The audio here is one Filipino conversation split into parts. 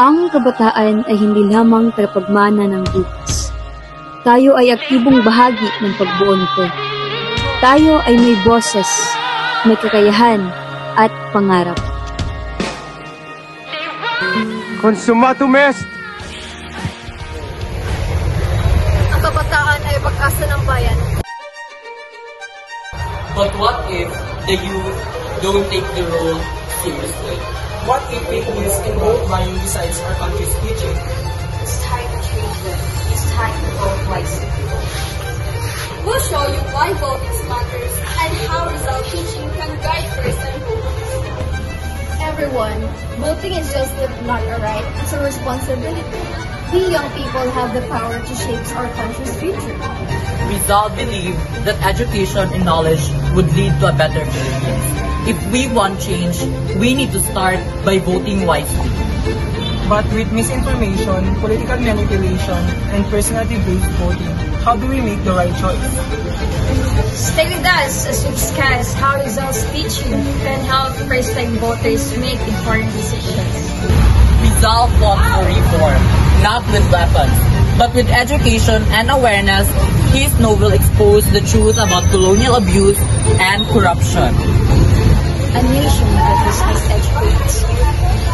Ang kabataan ay hindi lamang tagapagmana ng bukas. Tayo ay aktibong bahagi ng pagbuo nito. Tayo ay may boses, may kakayahan, at pangarap. Consumatum est! Ang kabataan ay pag-asa ng bayan. But what if the youth don't take the role seriously? What if people's involved buying decides our country's future? It's time to change them. It's time to vote wisely. We'll show you why voting matters and how result teaching can guide first-time voters. Everyone, voting is just not a right, it's a responsibility. We young people have the power to shape our country's future. Rizal believed that education and knowledge would lead to a better Philippines. If we want change, we need to start by voting wisely. But with misinformation, political manipulation, and personality-based voting, how do we make the right choice? Stay with us as we discuss how results teaching can help first-time voters make informed decisions. Rizal fought for reform, not with weapons, but with education and awareness. His novel exposed the truth about colonial abuse and corruption. A nation that does not educate is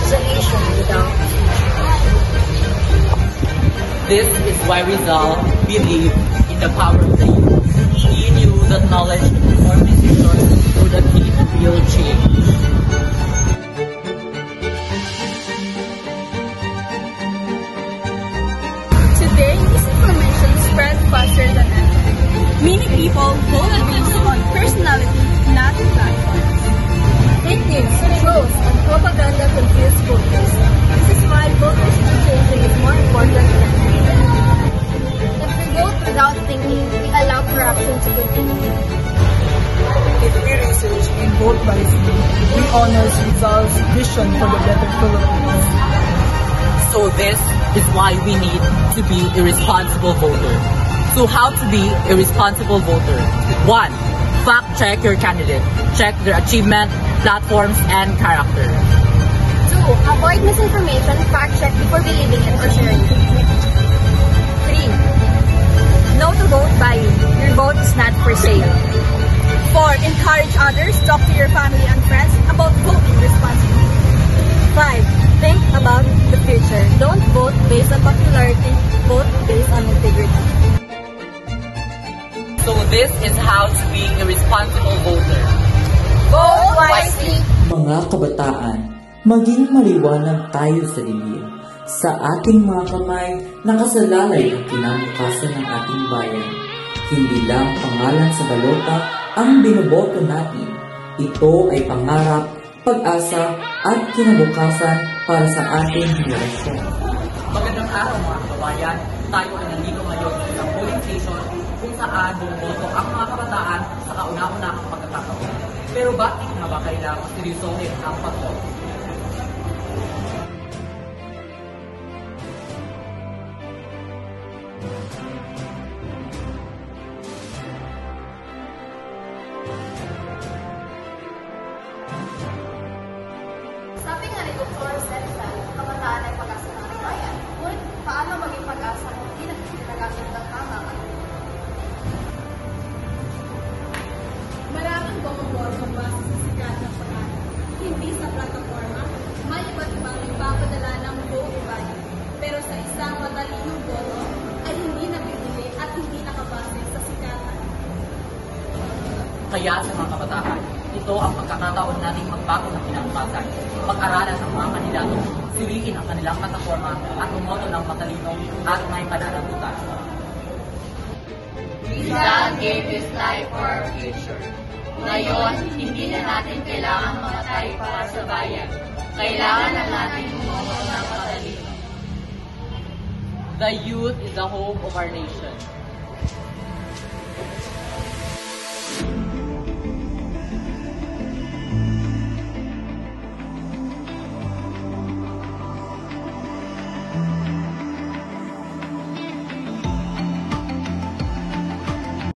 a nation without future. This is why Rizal believed in the power of the youth. He knew that knowledge and informed decisions would achieve real change. Today, misinformation spreads faster than ever. Many people vote based on personality, not platforms. Fake news, trolls, and propaganda confuse voters. This is why voters changing is more important than ever. If we vote without thinking, we allow corruption to continue. If we research and vote wisely, we honor Rizal's vision for the better Philippines. So this is why we need to be a responsible voter. So how to be a responsible voter? 1. Fact check your candidate. Check their achievement, platforms, and character. 2. Avoid misinformation, fact check before believing it or sharing it. 3. No to vote buying. Your vote is not for sale. 4. Encourage others. Talk to your family and friends about voting responsibly. 5. Think about the future. Don't vote based on popularity. Vote based on integrity. So this is how to be a responsible voter. Vote wisely! Mga kabataan, maging maliwanag tayo sa dilim. Sa ating mga kamay, nakasalalay ang kinabukasan ng ating bayan. Hindi lang pangalan sa balota ang binoboto natin. Ito ay pangarap, pag-asa, at kinabukasan para sa ating henerasyon. Magandang araw mga kababayan. Tayo ay nandito ngayon sa isang polling station kung saan bumoboto ang mga kabataan sa kauna-unang pagkakataon. Pero bakit nga ba kailangan seryosohin ang pagboto? Sabi nga ni Dr. Sensan, kabataan ay pag-asa ng bayan. Ngunit paano maging pag-asa kung hindi nag-asa ng tama? Maraming bumoboto base sa sikat ng pangalan. Hindi sa plataforma, may iba't ibang ipapadala ng vote buying. Pero sa isang matalinong boto ay hindi nabibili at hindi nakabase sa sikatan. Kaya sa mga kabataan, ito ang pagkakataon nating magbago ng kinabukasan. Pag-aralan ang mga kandidato, suriin ang kanilang plataforma at umoto ng matalino at may pananagutan. Rizal gave his life for our future. Ngayon, hindi na natin kailangan mamatay para sa bayan. Kailangan na natin umoto ng matalino. The youth is the hope of our nation.